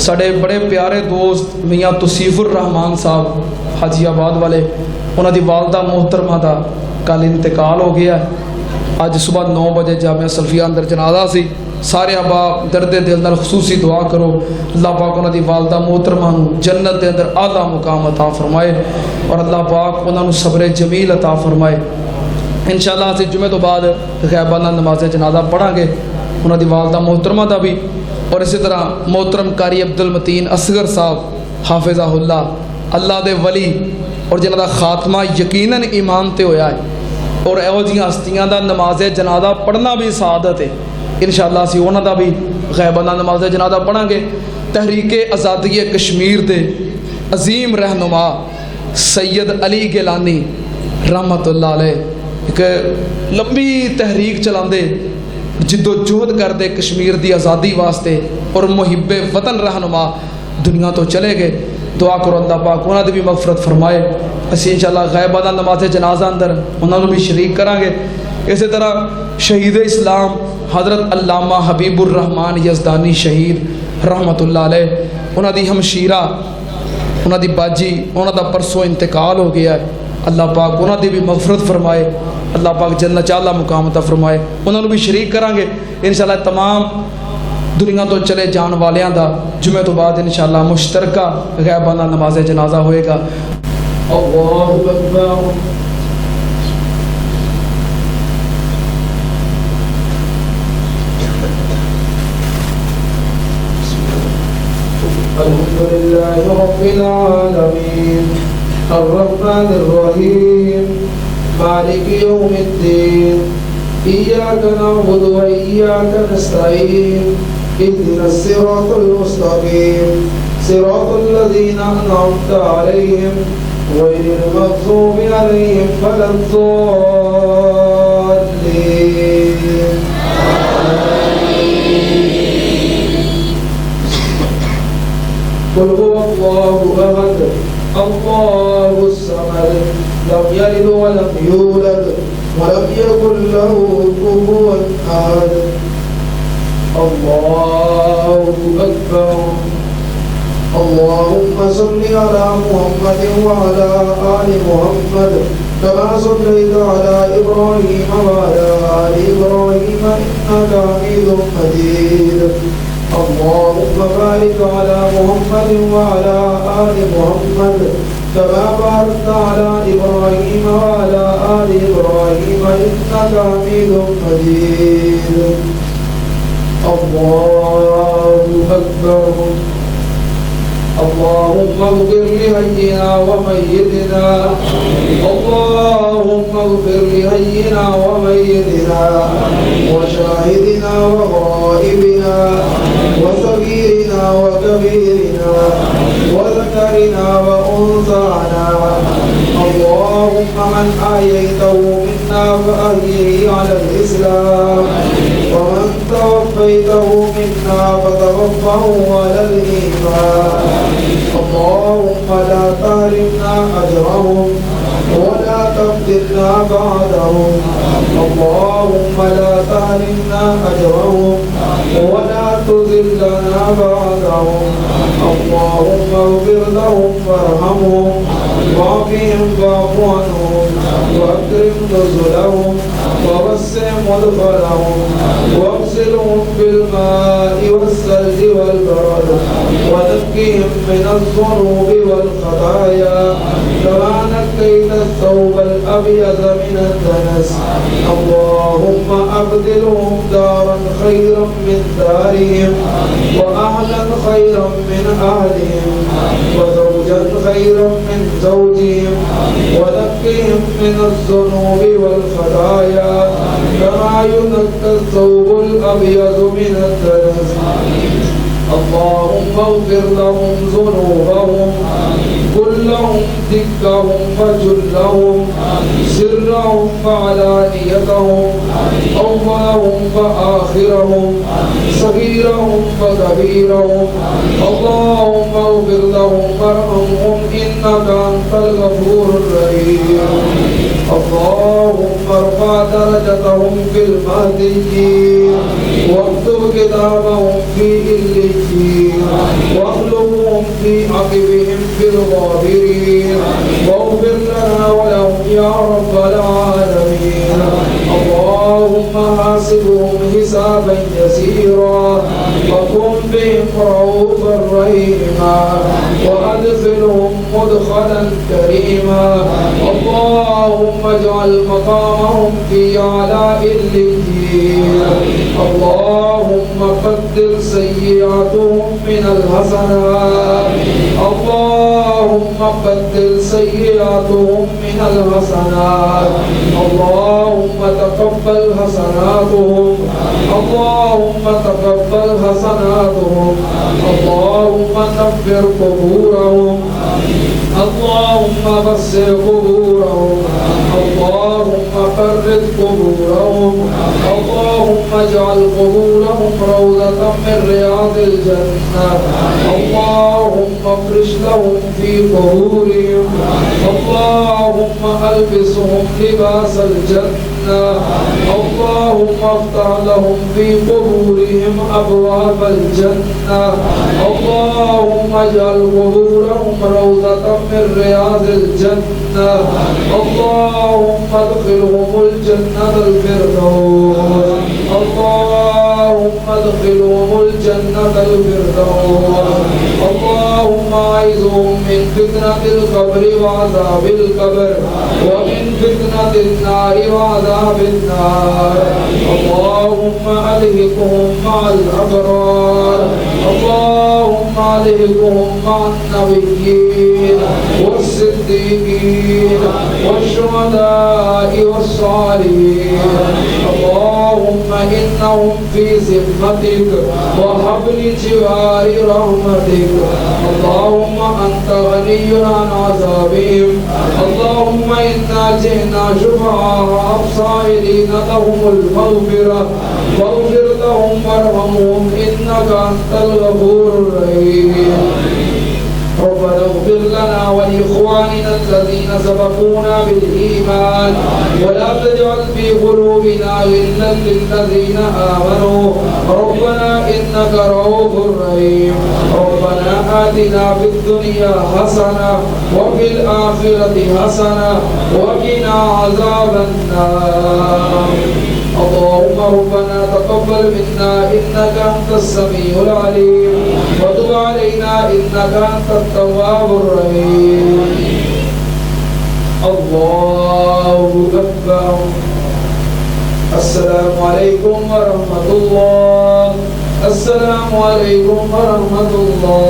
साढ़े बड़े प्यारे दोस्त मियाँ तौसीफुर रहमान साहब हाजीआबाद वाले, उन्हों की वालदा मोहतरमा का कल इंतकाल हो गया। अज सुबह 9 बजे जामिया सल्फिया अंदर जनाजा सी। सारे अहबाब दर्द दिल नाल खसूसी दुआ करो, अल्लाह पाक उन्हों की वालदा मोहतरमा जन्नत के अंदर आला मुकाम अता फरमाए और अल्लाह पाक उन्होंने सब्र जमील अता फरमाए। इंशाअल्लाह असीं जुमे तो बाद गैबाना नमाज़ जनाजा पढ़ांगे उन्हों की वालदा मोहतरमा का भी, और इसी तरह मोहतरम कारी अब्दुल मतीन असगर साहब हाफिज़ाहुल्लाह अल्लाह दे वली और जिन्हों का खात्मा यकीनन ईमान ते होया है और इहो जिहियां हस्तियां दा नमाज़ जनाजा पढ़ना भी सादत है। इंशाअल्लाह असीं उन्हां दा भी गैबाना नमाज़ जनाजा पढ़ांगे। तहरीक आज़ादी कश्मीर के अजीम रहनुमा सैयद अली गिलानी रहमतुल्लाह अलैह एक लंबी तहरीक चलाते, जिद्दोजहद करते कश्मीर की आज़ादी वास्ते और मुहिब्बे वतन रहनुमा दुनिया तो चले गए। दुआ करो अल्लाह पाक उन्होंने भी मगफरत फरमाए। असीं इंशाअल्लाह गैबाना नमाज़ जनाजा अंदर उन्होंने भी शरीक करांगे। इस तरह शहीद इस्लाम हज़रत अल्लामा हबीबुर रहमान यज़दानी शहीद रहमतुल्लाह अलैह उन्हों की हमशीरा उन्हों की बाजी उन्हों का परसों इंतकाल हो गया है। अल्लाह पाक उन्होंने भी मगफरत फरमाए, अल्लाह पाक जन्नत चाला मुकाम अता फरमाए। उन्होंने भी शरीक करांगे इंशाअल्लाह। तमाम दुनिया तो चले जान वालियां दा जुमे तो बाद इंशाअल्लाह मुश्तरका गैबाना नमाज जनाजा होएगा। अल्लाहु अकबर। अल्हम्दुलिल्लाहि रब्बिल आलमीन अर्रहमानिर रहीम मालिकि यौमिद्दीन इय्याका नअबुदु व इय्याका नस्तईन इहदिनस सिरातल मुस्तकीम सिरातल लज़ीना अनअमता अलैहिम गैरिल मग़ज़ूबि अलैहिम वलद्दॉल्लीन। कुल हुवल्लाहु अहद अल्लाहुस समद लम यलिद व लम यूलद वलम यकुन लहू कुफुवन अहद। अल्लाहु अकबर। अल्लाहुम्मा सल्लि अला मुहम्मद व अला आलि मुहम्मद कमा सल्लैता अला इब्राहीम व अला आलि इब्राहीम इन्नका हमीदुम मजीद। अल्लाहुम्मा बारिक अला मुहम्मद व अला आलि मुहम्मद कमा बारकता अला इब्राहीम व अला आलि इब्राहीम इन्नका हमीदुम मजीद। अल्लाहु अकबर। अल्लाहुम्मा इग़फिर लिहय्यिना व मय्यितिना अल्लाहुम्मा इग़फिर लिहय्यिना व मय्यितिना व शाहिदिना व गाइबिना व सगीरिना व कबीरिना व ज़करिना व उन्साना। अल्लाहुम्मा मन अहयैतहु मिन्ना फअहयिही अलल इस्लाम व मन तवफ़्फ़ैतहु मिन्ना फ़तवफ़्फ़हु अलल ईमान। अल्लाहुम्मा ला तहरिमना अजरहुम वला तफ्तिना बअदहुम। अल्लाहुम्मा ला तहरिमना अजरहुम वला तुज़िलना बअदहुम। अल्लाहुम्मा इग़फिर लहुम वरहमहुम वाफ़िहिम वाफ़ु अन्हुम वअक्रिम नुज़ुलहुम ववस्सिअ मुदख़लहुम वअग़सिलहुम बिलमाइ वस्सल्जि वल्बरद वनक़्क़िहिम मिनज़्ज़ुनूबि वल्ख़ताया कमा नक़्क़ैत अथ-थौबल अबयज़ मिनद-दनस। अल्लाहुम्मा अब्दिलहुम दारन ख़ैरन मिन दारिहिम व अहलन ख़ैरन मिन अहलिहिम व ज़ौजन ख़ैरन मिन ज़ौजिहिम व नक़्क़िहिम मिनज़्ज़ुनूबि वल्ख़ताया कमा युनक़्क़ा अथ-थौबुल अबयज़ मिनद-दनस। अल्लाहुम्मा इग़फिर लहुम ज़ुनूबहुम कुल्लहुम दिक्कहुम व जुल्लहुम सिर्रहुम व अलानियतहुम अव्वलहुम व आखिरहुम सगीरहुम व कबीरहुम। अल्लाहुम्मा इग़फिर लहुम वरहमहुम इन्नका अंतल गफूरुर रहीम। اللهم ارفع درجتهم في المهديين واكتب كتابهم في عليين واخلفهم في عقبهم في الغابرين واغفر لنا ولهم يا رب العالمين. اللهم حاسبهم حسابا يسيرا وكن بهم رؤوفا رحيما وادخلهم مدخلا كريما. اللهم اجعل مقامهم في اعلى عليين. اللهم بدل سيئاتهم من الحسنات. اللهم بدل سيئاتهم من الحسنات. اللهم تقبل حسناتهم. اللهم تقبل حسناتهم. اللهم نفر قبورهم. اللهم بسر قبورهم. اللهم فرد قبورهم. اللهم اجعل قبورهم روضة من رياض الجنة. اللهم افرش لهم في قبورهم. اللهم البسهم لباس الجنة. اللهم افتح لهم في قبورهم ابواب الجنة. اللهم اجعل قبورهم روضة من رياض الجنة. اللهم ادخلهم الجنة الفردوس. اللهم ادخلهم الجنة الفردوس. اللهم اعذهم من فتنة القبر وعذاب القبر ومن فتنة النار وعذاب النار. اللهم الهكهم مع الابرار. اللهم الهكهم مع النبيين والصديقين والشهداء والصالحين. اللهم إنهم في ذمتك وحبل جوار رحمتك. اللهم أنت غني عن عذابهم. اللهم إنا جئنا شفعاء صائلين لهم المغفرة واغفر لهم وارحمهم إنك أنت الغفور الرحيم. ربنا اغفر لنا ولإخواننا الذين سبقونا بالإيمان ولا تجعل في قلوبنا غلا للذين آمنوا ربنا إنك رؤوف رحيم. ربنا آتنا في الدنيا حسنة وفي الآخرة حسنة وقنا عذاب النار. اللهم ربنا تقبل منا إنك أنت السميع العليم وتب علينا إنك أنت التواب الرحيم. الله أكبر. السلام عليكم ورحمة الله. السلام عليكم ورحمة الله.